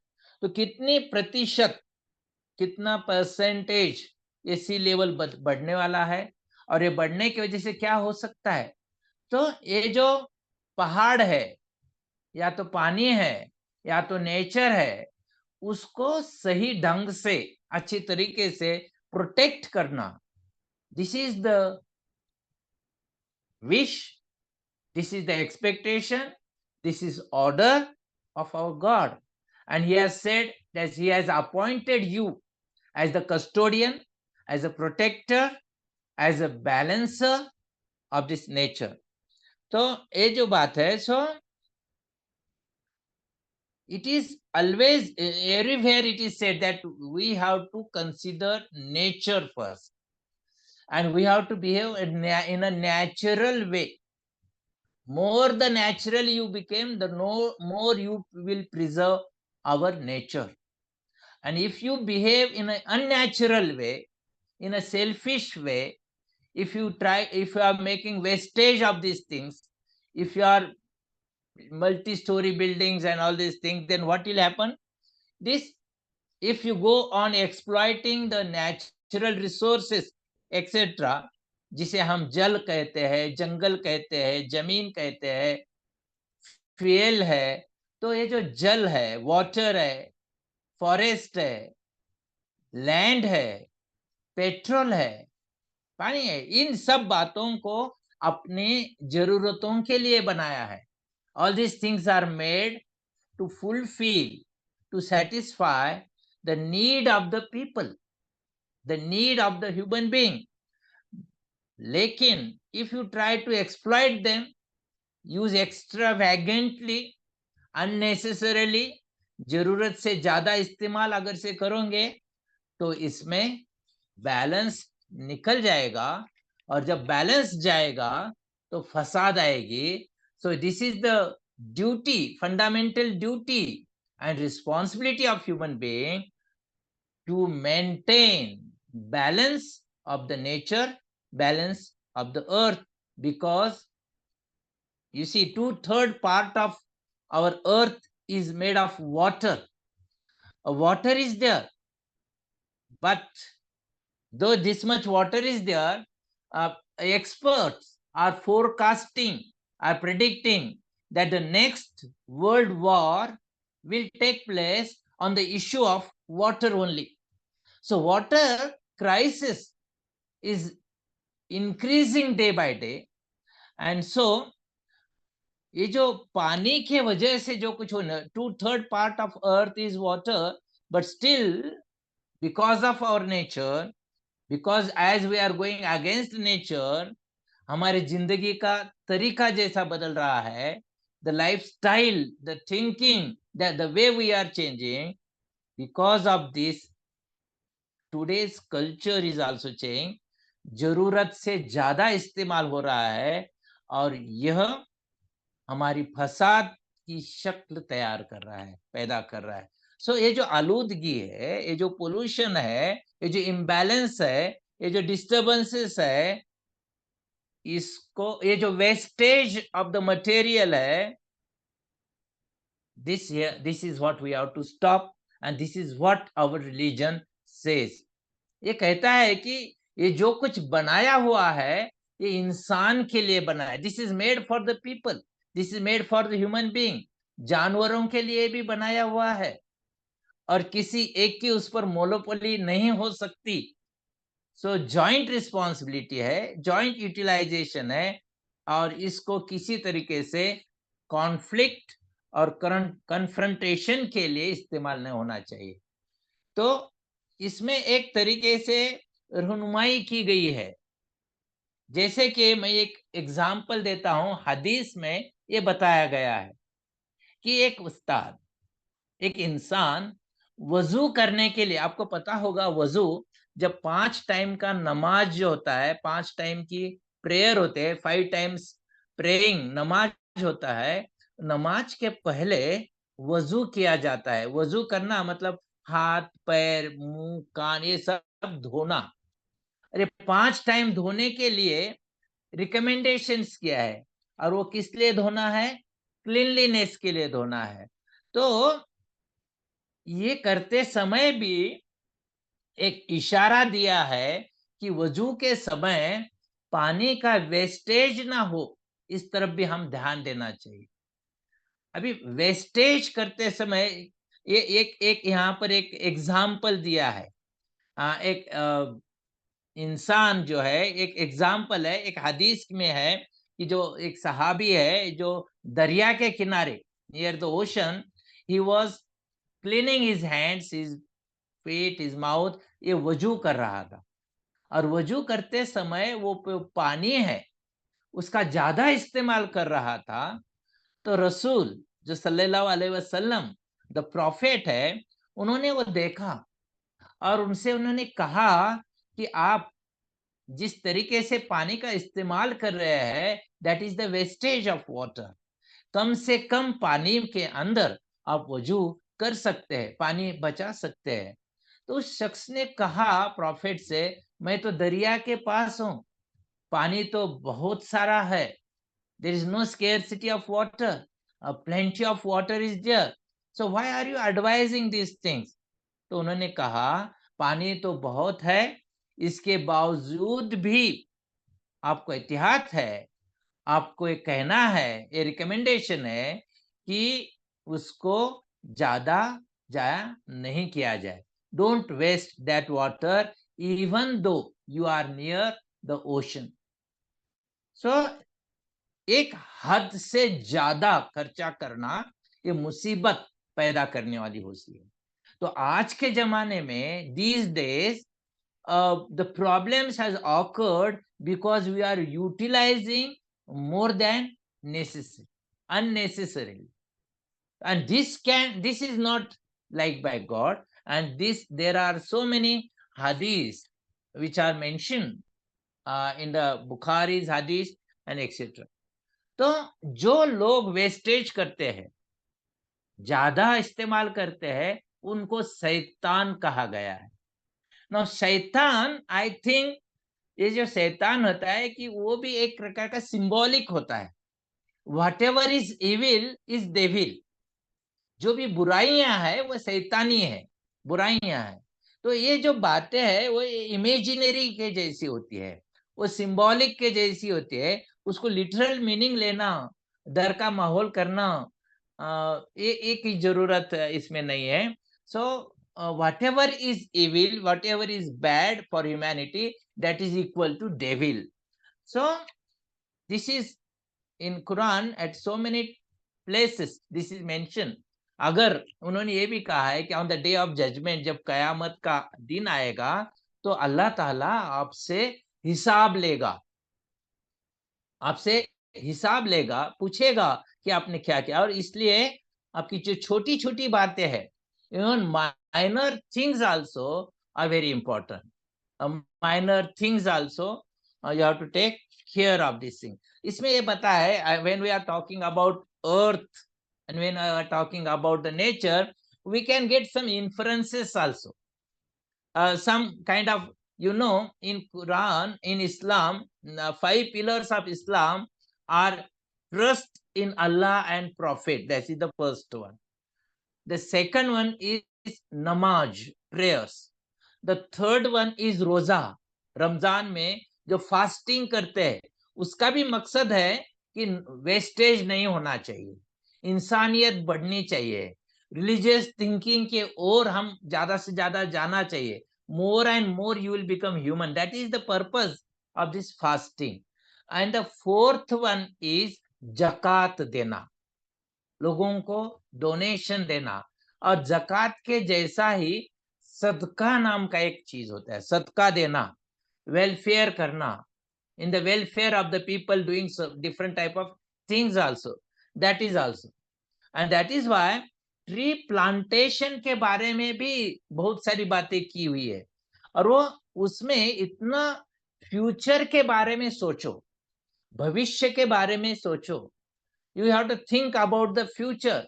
तो कितने प्रतिशत कितना percentage ये सी level बढ़ने वाला है, और ये बढ़ने की वजह से क्या हो सकता है। तो ये जो पहाड़ है, या तो पानी है, या तो नेचर है, उसको सही ढंग से, अच्छी तरीके से प्रोटेक्ट करना, this is the wish, this is the expectation, this is order of our God. And he has said that he has appointed you as the custodian, as a protector, as a balancer of this nature. तो ये जो बात है, so it is always, everywhere it is said that we have to consider nature first, and we have to behave in a natural way. More the natural you became, the more you will preserve our nature. And if you behave in an unnatural way, in a selfish way, if you are making wastage of these things, if you are multi-story buildings and all these things, then what will happen? This, if you go on exploiting the natural resources, etc., जिसे हम जल कहते हैं, जंगल कहते हैं, जमीन कहते हैं, फ्यूल है, तो ये जो जल है, वाटर है, फॉरेस्ट है, लैंड है, पेट्रोल है, पानी है, इन सब बातों को अपनी जरूरतों के लिए बनाया है. All these things are made to fulfil, to satisfy the need of the people, the need of the human being. लेकिन if you try to exploit them, use extravagantly, unnecessarily, जरूरत से ज्यादा इस्तेमाल अगर से करोगे, तो इसमें बैलेंस निकल जाएगा, और जब बैलेंस जाएगा तो फसाद आएगी. So this is the duty, fundamental duty and responsibility of human being to maintain balance of the nature, balance of the earth, because you see 2/3 part of our earth is made of water. Water is there, but though this much water is there, experts are forecasting, are predicting that the next world war will take place on the issue of water only. So water crisis is increasing day by day, and so ये जो पानी के वजह से जो कुछ होना, 2/3 part of earth is water, but still because of our nature, because as we are going against nature, हमारे जिंदगी का तरीका जैसा बदल रहा है, the lifestyle, the thinking, the way we are changing, because of this today's culture is also changing. जरूरत से ज्यादा इस्तेमाल हो रहा है, और यह हमारी फसाद की शक्ल तैयार कर रहा है, पैदा कर रहा है. सो ये जो आलूदगी है, ये जो पोल्यूशन है, ये जो इम्बैलेंस है, ये जो डिस्टर्बेंसेस है, इसको, ये जो वेस्टेज ऑफ द मटेरियल है, this is what we have to stop, and this is what our religion says. ये कहता है कि ये जो कुछ बनाया हुआ है, ये इंसान के लिए बना है. This is made for the people, this is made for the human being. जानवरों के लिए भी बनाया हुआ है, और किसी एक की उस पर मोनोपोली नहीं हो सकती. सो जॉइंट रिस्पॉन्सिबिलिटी है, जॉइंट यूटिलाइजेशन है, और इसको किसी तरीके से कॉन्फ्लिक्ट और कन्फ्रंटेशन के लिए इस्तेमाल नहीं होना चाहिए. तो इसमें एक तरीके से रहनुमाई की गई है. जैसे कि मैं एक एग्जाम्पल देता हूं, हदीस में ये बताया गया है कि एक उस्ताद, एक इंसान वजू करने के लिए, आपको पता होगा वजू, जब 5 टाइम का नमाज जो होता है, 5 टाइम की प्रेयर होते हैं, 5 टाइम्स प्रेइंग नमाज होता है, नमाज के पहले वजू किया जाता है. वजू करना मतलब हाथ, पैर, मुंह, कान, ये सब धोना. अरे 5 टाइम धोने के लिए रिकमेंडेशंस किया है, और वो किस लिए धोना है? क्लीनलीनेस के लिए धोना है. तो ये करते समय भी एक इशारा दिया है कि वजू के समय पानी का वेस्टेज ना हो, इस तरफ भी हम ध्यान देना चाहिए। अभी वेस्टेज करते समय ये एक एक यहाँ पर एक एग्जाम्पल दिया है। एक इंसान जो है, एक एग्जाम्पल है, एक हदीस में है कि जो एक सहाबी है जो दरिया के किनारे near the ocean, he was cleaning his hands, his feet, his mouth, ये वजू कर रहा था। और वजू करते समय वो पानी है उसका ज्यादा इस्तेमाल कर रहा था। तो रसूल जो सल्लल्लाहु अलैहि वसल्लम, द प्रॉफेट है, उन्होंने वो देखा और उनसे उन्होंने कहा कि आप जिस तरीके से पानी का इस्तेमाल कर रहे हैं, that is the wastage of water. कम से कम पानी के अंदर आप वजू कर सकते हैं, पानी बचा सकते हैं। तो उस शख्स ने कहा प्रॉफिट से, मैं तो दरिया के पास हूं, पानी तो बहुत सारा है, there is no scarcity of water, plenty of water is there, so why are you advising these things? तो उन्होंने कहा पानी तो बहुत है, इसके बावजूद भी आपको एहतियात है, आपको एक कहना है, ये रिकमेंडेशन है कि उसको ज्यादा जाया नहीं किया जाए। Don't waste that water even though you are near the ocean. So एक हद से ज्यादा खर्चा करना ये मुसीबत पैदा करने वाली होती है। तो आज के जमाने में these days the problems has occurred because we are utilizing more than necessary, unnecessarily. And this is not like by God. And this, there are so many hadiths which are mentioned in the Bukhari's hadith and etc. तो जो लोग wastage करते हैं, ज्यादा इस्तेमाल करते हैं, उनको शैतान कहा गया है। नो शैतान, आई थिंक ये जो शैतान होता है कि वो भी एक प्रकार का सिंबॉलिक होता है। What ever is evil is devil, जो भी बुराइयां है वो शैतानी है, बुराइयां है। तो ये जो बातें हैं वो इमेजिनरी के जैसी होती है, वो सिंबॉलिक के जैसी होती है। उसको लिटरल मीनिंग लेना, डर का माहौल करना, ये एक ही जरूरत इसमें नहीं है। सो whatever is evil, whatever is bad for humanity, that is equal to devil. So this is in Quran at so many places this is mentioned. अगर उन्होंने ये भी कहा है कि on the day of judgement, जब कयामत का दिन आएगा, तो अल्लाह ताला आपसे हिसाब लेगा, आपसे हिसाब लेगा, पूछेगा कि आपने क्या किया। और इसलिए आपकी जो छोटी छोटी बातें हैं, even minor things also are very important. Minor things also you have to take care of this thing. इसमें ये बता है when we are talking about earth and when we are talking about the nature, we can get some inferences also. Some kind of, in Quran, in Islam, 5 pillars of Islam are trust in Allah and Prophet. That is the first one. The second one is namaz, prayers. The third one is रोजा। रमजान में जो fasting करते हैं, उसका भी मकसद है कि वेस्टेज नहीं होना चाहिए, इंसानियत बढ़नी चाहिए, रिलीजियस थिंकिंग के ओर हम ज्यादा से ज्यादा जाना चाहिए। More and more you will become human, that is the purpose of this fasting. And the fourth one is जकात देना, लोगों को डोनेशन देना। और जकात के जैसा ही सदका नाम का एक चीज होता है, सदका देना, वेलफेयर करना, in the welfare of the people, doing different type of things also, that is also. And that is why tree plantation के बारे में भी बहुत सारी बातें की हुई है। और वो उसमें इतना फ्यूचर के बारे में सोचो, भविष्य के बारे में सोचो, you have to think about the future.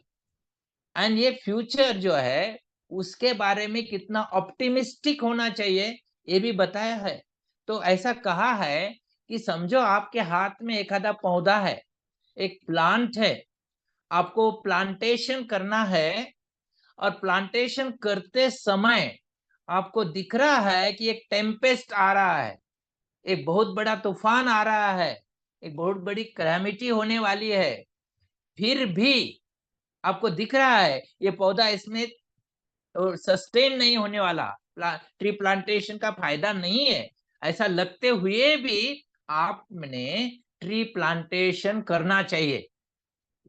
And ये फ्यूचर जो है उसके बारे में कितना ऑप्टिमिस्टिक होना चाहिए, ये भी बताया है। तो ऐसा कहा है कि समझो आपके हाथ में एक आधा पौधा है, एक प्लांट है, आपको प्लांटेशन करना है। और प्लांटेशन करते समय आपको दिख रहा है कि एक टेम्पेस्ट आ रहा है, एक बहुत बड़ा तूफान आ रहा है, एक बहुत बड़ी कैलामिटी होने वाली है, फिर भी आपको दिख रहा है ये पौधा इसमें सस्टेन नहीं होने वाला, ट्री प्लांटेशन का फायदा नहीं है, ऐसा लगते हुए भी आपने ट्री प्लांटेशन करना चाहिए।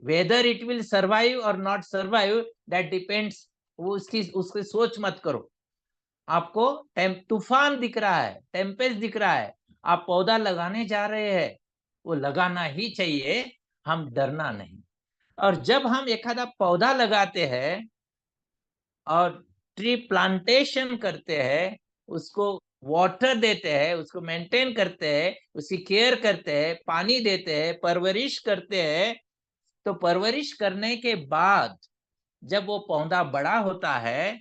वेदर इट विल सर्वाइव और नॉट सर्वाइव दैट डिपेंड्स, वो उसकी सोच मत करो। आपको तूफान दिख रहा है, टेम्पेस्ट दिख रहा है, आप पौधा लगाने जा रहे हैं, वो लगाना ही चाहिए, हम डरना नहीं। और जब हम एक आधा पौधा लगाते हैं और ट्री प्लांटेशन करते हैं, उसको वाटर देते हैं, उसको मेंटेन करते हैं, उसकी केयर करते हैं, पानी देते हैं, परवरिश करते हैं, तो परवरिश करने के बाद जब वो पौधा बड़ा होता है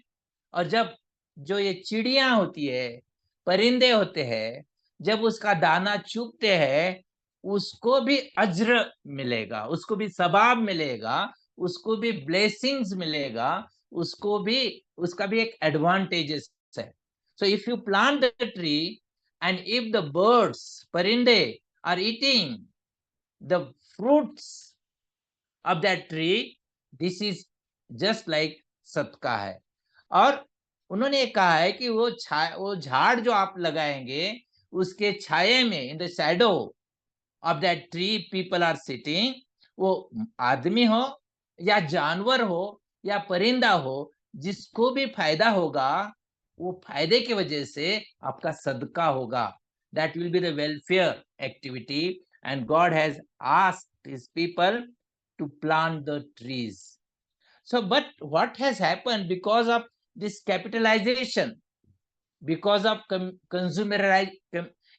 और जब जो ये चिड़िया होती है, परिंदे होते हैं, जब उसका दाना चुगते हैं, उसको भी अज्र मिलेगा, उसको भी सवाब मिलेगा, उसको भी ब्लेसिंग्स मिलेगा, उसको भी, उसका भी एक एडवांटेजेस है। So if you plant the tree and if the birds, परिंदे are eating the fruits of that tree, this is just like सदका है। और उन्होंने कहा है कि वो झाड़ जो आप लगाएंगे, उसके छाये में, in the shadow of that tree people are sitting, वो आदमी हो या जानवर हो या परिंदा हो, जिसको भी फायदा होगा, वो फायदे की वजह से आपका सदका होगा। That will be the welfare activity, and God has asked his people to plant the trees. So, but what has happened because of this capitalization, because of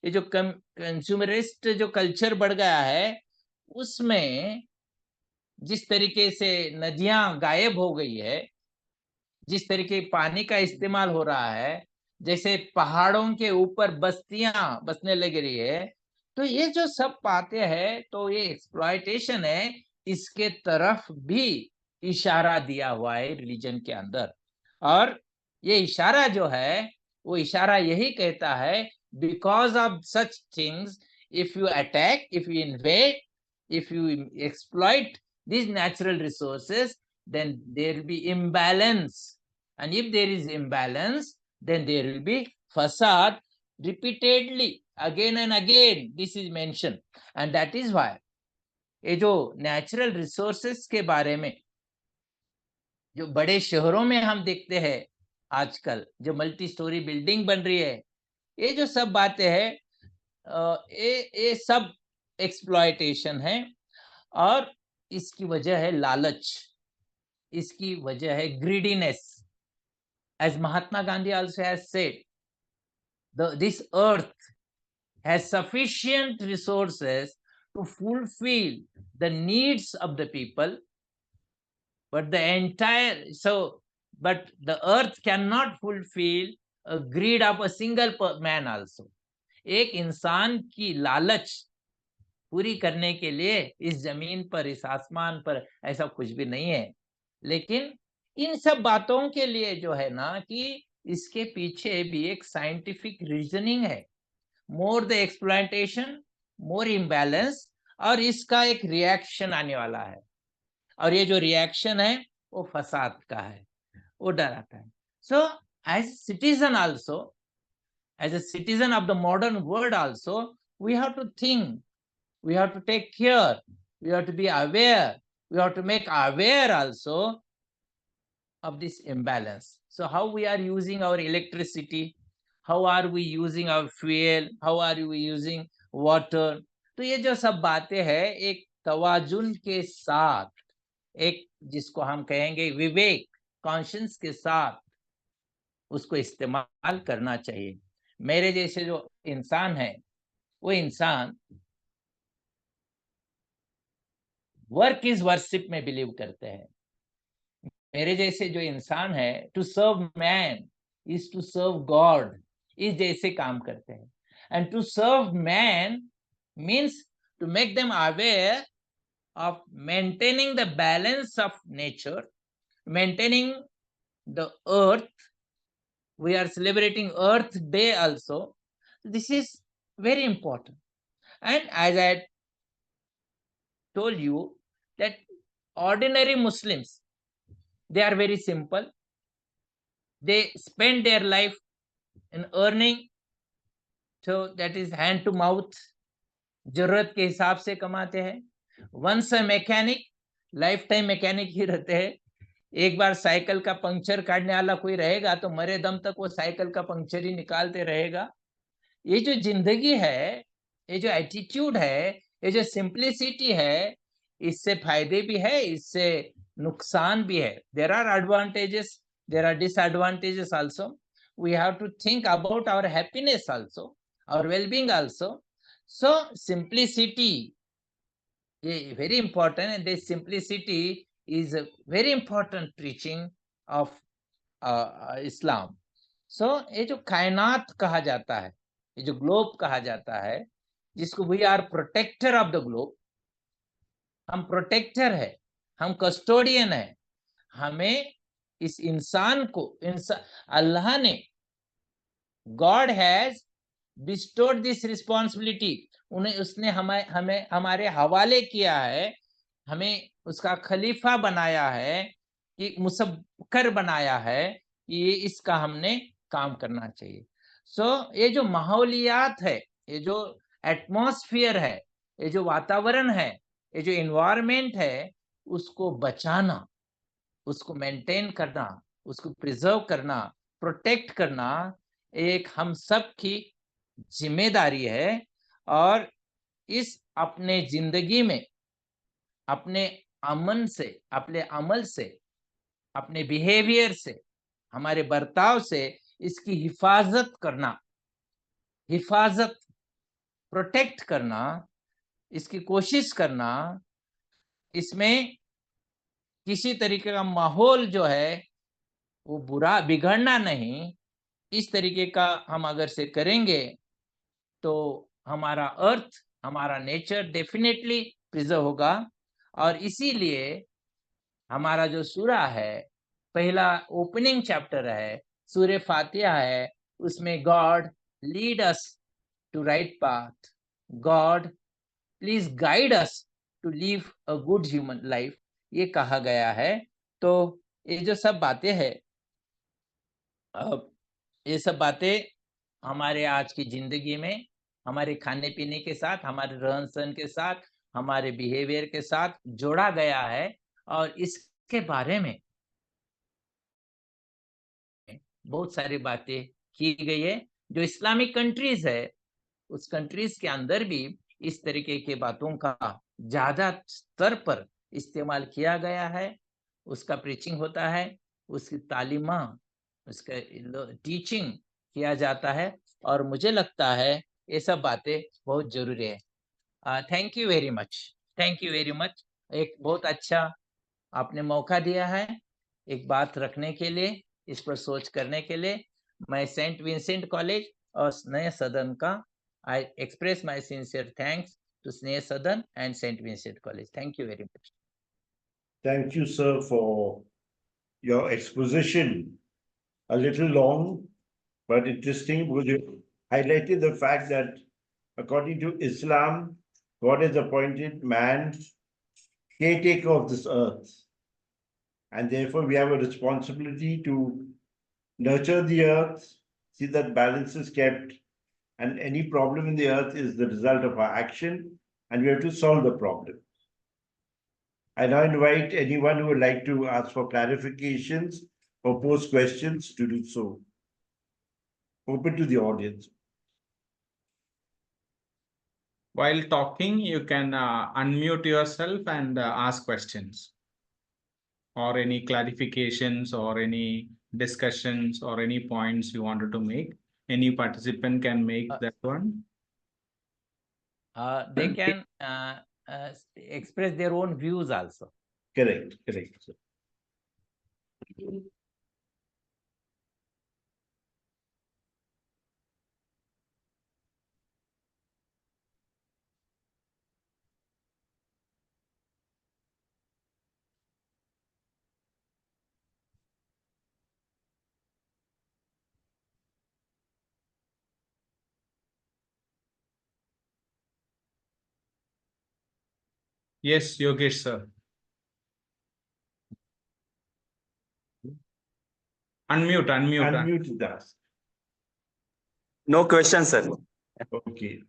ये जो कंज्यूमरिस्ट जो कल्चर बढ़ गया है, उसमें जिस तरीके से नदियां गायब हो गई है, जिस तरीके पानी का इस्तेमाल हो रहा है, जैसे पहाड़ों के ऊपर बस्तियां बसने लग रही है, तो ये जो सब बातें हैं, तो ये एक्सप्लॉयटेशन है, इसके तरफ भी इशारा दिया हुआ है रिलीजन के अंदर। और ये इशारा जो है, वो इशारा यही कहता है, because of such things, if you attack, if you invade, if you exploit these natural resources, then there will be imbalance, and if there is imbalance, then there will be fasad. Repeatedly, again and again, this is mentioned, and that is why ये जो natural resources के बारे में जो बड़े शहरों में हम देखते हैं आजकल, जो मल्टी स्टोरी बिल्डिंग बन रही है, ये जो सब बातें हैं, ये सब एक्सप्लॉयटेशन है। और इसकी वजह है लालच, इसकी वजह है greediness. As Mahatma Gandhi also has said, this earth has sufficient resources to fulfill the needs of the people, but the earth cannot fulfill a greed of a single man also. एक इंसान की लालच पूरी करने के लिए इस जमीन पर, इस आसमान पर ऐसा कुछ भी नहीं है। लेकिन इन सब बातों के लिए जो है ना, कि इसके पीछे भी एक साइंटिफिक रीजनिंग है। More the exploitation, more imbalance, और इसका एक रिएक्शन आने वाला है, और ये जो रिएक्शन है वो फसाद का है, वो डराता है। So as citizen also, as a citizen of the modern world also, we have to think, we have to take care, we have to be aware, we have to make aware also of this imbalance. So how we are using our electricity, how are we using our fuel, how are we using water, तो ये जो सब बातें हैं, एक तवाजुन के साथ, एक जिसको हम कहेंगे विवेक, कॉन्शियस के साथ उसको इस्तेमाल करना चाहिए। मेरे जैसे जो इंसान है, वो इंसान वर्क इज वर्शिप में बिलीव करते हैं। मेरे जैसे जो इंसान है, to serve man is to serve God, इस जैसे काम करते हैं। And to serve man means to make them aware of maintaining the balance of nature, maintaining the earth, we are celebrating Earth Day also. This is very important. And as I told you, that ordinary Muslims, they are very simple. They spend their life in earning, so that is hand to mouth, जरूरत के हिसाब से कमाते हैं. Once a mechanic, lifetime mechanic ही रहते हैं. एक बार साइकिल का पंक्चर काटने वाला कोई रहेगा तो मरे दम तक वो साइकिल का पंक्चर ही निकालते रहेगा. ये जो जिंदगी है, ये जो एटीट्यूड है, ये जो सिंप्लिसिटी है, इससे फायदे भी है, इससे नुकसान भी है. There are advantages, there are disadvantages also. We have to think about our happiness also, our wellbeing also. So simplicity is very important, and this simplicity is a very important preaching of Islam. So ये जो कायनात कहा जाता है, ये जो globe कहा जाता है, जिसको we are protector of the globe, हम प्रोटेक्टर है, हम कस्टोडियन है. हमें इस इंसान को, अल्लाह ने, God has bestowed this responsibility, उन्हें, उसने हमें हमारे हवाले किया है, हमें उसका खलीफा बनाया है, कि मुसब्कर बनाया है कि ये इसका हमने काम करना चाहिए. सो ये जो माहौलियात है, ये जो एटमॉस्फेयर है, ये जो वातावरण है, ये जो एनवायरनमेंट है, उसको बचाना, उसको मेंटेन करना, उसको प्रिजर्व करना, प्रोटेक्ट करना एक हम सब की जिम्मेदारी है. और इस अपने जिंदगी में, अपने अमन से, अपने अमल से, अपने बिहेवियर से, हमारे बर्ताव से इसकी हिफाजत करना, हिफाजत, प्रोटेक्ट करना, इसकी कोशिश करना, इसमें किसी तरीके का माहौल जो है वो बुरा, बिगड़ना नहीं, इस तरीके का हम अगर से करेंगे तो हमारा अर्थ, हमारा नेचर डेफिनेटली प्रिजर्व होगा. और इसीलिए हमारा जो सूरा है, पहला ओपनिंग चैप्टर है, सूरे फातिहा है, उसमें God lead us to right path, God please guide us to live a good human life, ये कहा गया है. तो ये जो सब बातें हैं, ये सब बातें हमारे आज की जिंदगी में, हमारे खाने पीने के साथ, हमारे रहन सहन के साथ, हमारे बिहेवियर के साथ जोड़ा गया है. और इसके बारे में बहुत सारी बातें की गई है. जो इस्लामिक कंट्रीज है, उस कंट्रीज के अंदर भी इस तरीके की बातों का ज्यादा स्तर पर इस्तेमाल किया गया है. उसका प्रीचिंग होता है, उसकी तालीमा, उसका टीचिंग किया जाता है. और मुझे लगता है ये सब बातें बहुत जरूरी है. Thank you very much, thank you very much. एक बहुत अच्छा आपने मौका दिया है एक बात रखने के लिए, इस पर सोच करने के लिए. मैं सेंट विंसेंट कॉलेज और स्नेह सदन का, I express my sincere thanks to Sneha Sadan and Saint Vincent college. Thank you very much. Thank you, sir, for your exposition. A little long, but interesting, because you highlighted the fact that according to Islam, God has appointed man caretaker of this earth. And therefore, we have a responsibility to nurture the earth, see that balance is kept, and any problem in the earth is the result of our action, and we have to solve the problem. I now invite anyone who would like to ask for clarifications or pose questions to do so. Open to the audience. While talking, you can unmute yourself and ask questions or any clarifications or any discussions or any points you wanted to make. Any participant can make that one. They can express their own views also. Correct, correct. Sir. Yes, Yogesh sir. Unmute. Unmute us. No question, sir. Okay.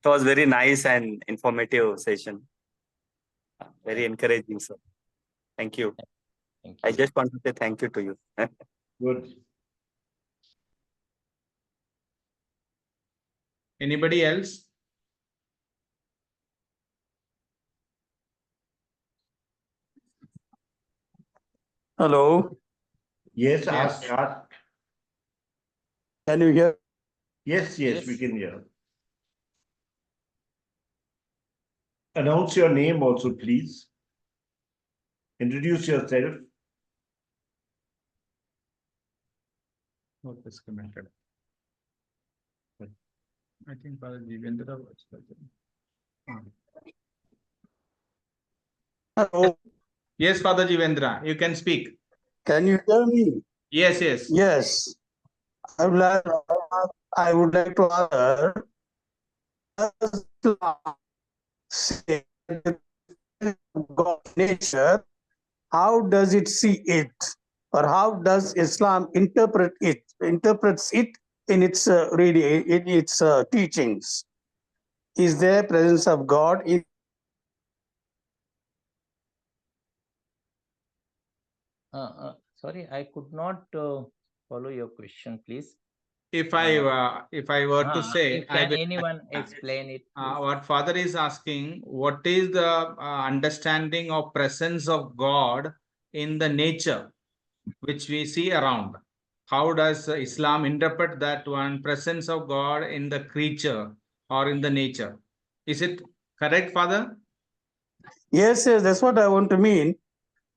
It was very nice and informative session. Very encouraging, sir. Thank you. Thank I you. just want to say thank you to you. Good. Anybody else? Hello, Yes, Yes. ask. can you hear? Yes, we Yes. can hear. Announce your name also, please. Introduce yourself. Not disconnected. I think Father Jivendra was present. Hello, Yes, Father Jivendra, you can speak. can you hear me? Yes, yes. Yes. I would like to ask, does Islam say God nature? How does it see it, or how does Islam interprets it in its teachings? Is there presence of God in? Sorry, I could not follow your question, please. If I were to say, if can anyone explain it? what Father is asking, what is the understanding of presence of God in the nature which we see around? How does Islam interpret that one presence of God in the creature or in the nature? Is it correct, Father? Yes, that's what I want to mean.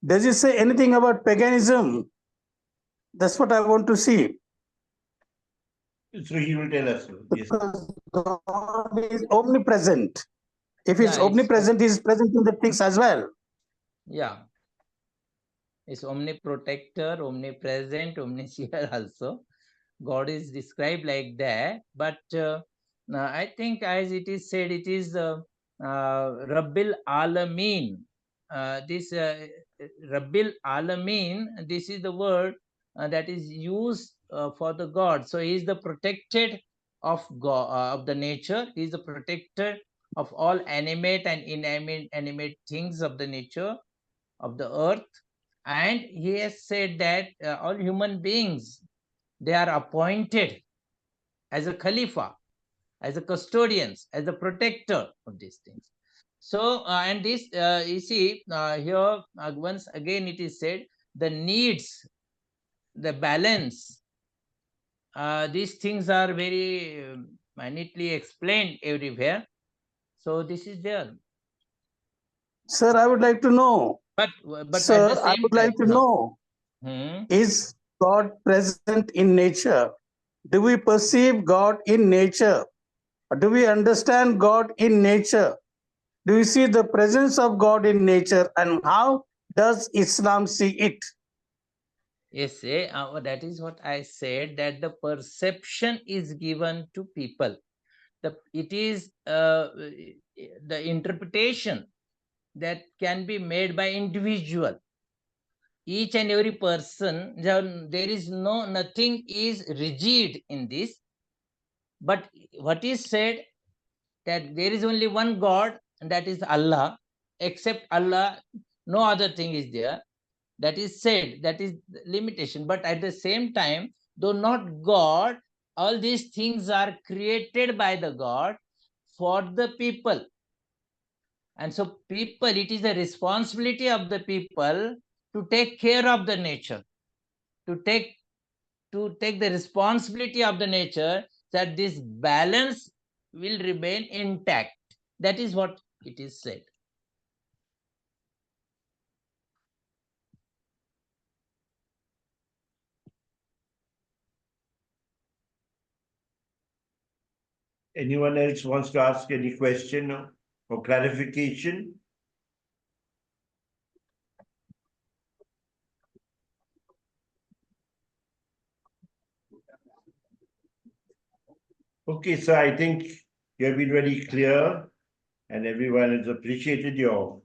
Does it say anything about paganism? That's what I want to see. So he will tell us. Yes. Because God is omnipresent. If Yeah, it's it's omnipresent, He's present in the things as well. Yeah. It's omniprotector, omnipresent, omniscient also. God is described like that. But I think as it is said, it is Rabbil Alameen. This Rabbil Alameen, this is the word that is used for the God. So he is the protected of God, of the nature. He is the protector of all animate and inanimate things of the nature of the earth. And he has said that all human beings, they are appointed as a Khalifa, as a custodians, as a protector of these things. So, and this, you see, here, once again it is said, the needs, the balance, these things are very minutely explained everywhere. So this is there. Sir, I would like to know. But Sir, at the I same would time, like to know. Is God present in nature? Do we perceive God in nature? Or do we understand God in nature? Do we see the presence of God in nature? And how does Islam see it? Yes, that is what I said, that the perception is given to people. It is the interpretation that can be made by individual. Each and every person, there is nothing is rigid in this. But what is said, that there is only one God, and that is Allah. Except Allah, no other thing is there. That is said, that is the limitation. But at the same time, though not God, all these things are created by the God for the people. And so people, it is the responsibility of the people to take care of the nature, to take the responsibility of the nature, that this balance will remain intact. That is what it is said. Anyone else wants to ask any question or clarification? Okay, so I think you have been very clear. and everyone has appreciated your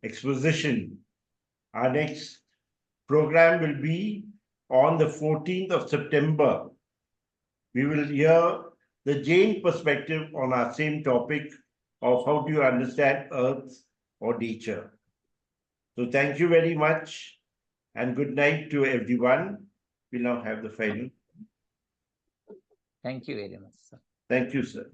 exposition. Our next program will be on the 14th of September. We will hear the Jain perspective on our same topic of how do you understand Earth or nature. So thank you very much and good night to everyone. We now have the final. Thank you very much, sir. Thank you, sir.